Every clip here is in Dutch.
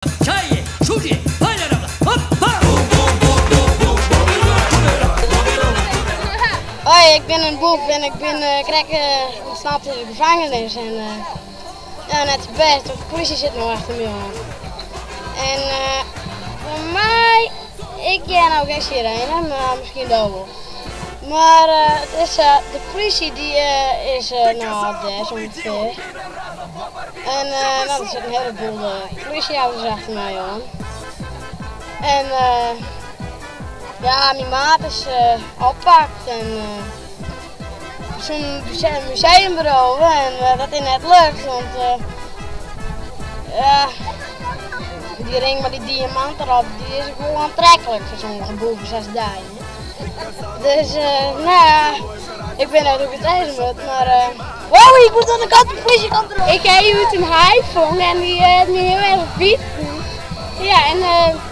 Çay, sushi, hayır hoppa! Hoi, ik ben een boef en ik ben ontsnapt in de gevangenis. En ja, net best, de politie zit nog achter me aan. En voor mij, ik ken nou geen sirene, maar misschien wel. Maar het is, de politie die is nou daar ongeveer. En nou, er zitten een heleboel politieauto's achter mij aan. En ja, mijn maat is oppakt en zo'n museumbureau en dat is net lukt, want ja, die ring met die diamant erop, die is ook wel aantrekkelijk voor sommige boven 6 dagen. Dus nou ja, ik ben uit ook het ijzer met, maar wow, ik moet aan de kant, de politie komt erop. Ik heb uit een haifong en die heeft me heel erg bieten. Ja, en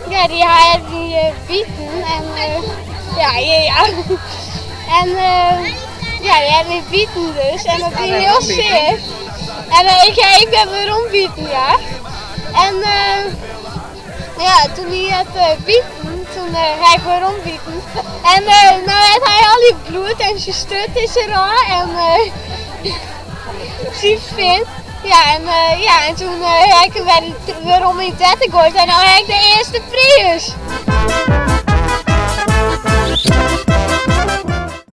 ja, die heeft me bieten en ja. En ja, die heeft me bieten dus en dat ging heel zeer. En ik ben weer ombieten, ja. En ja, toen hij het bieten, toen ga ik weer ombieten. En nou heeft hij al die bloed en zijn stut is er al en zijn vin. Ja, en toen heb ik hem weer om in het gegooid en nu heb ik de eerste Prius.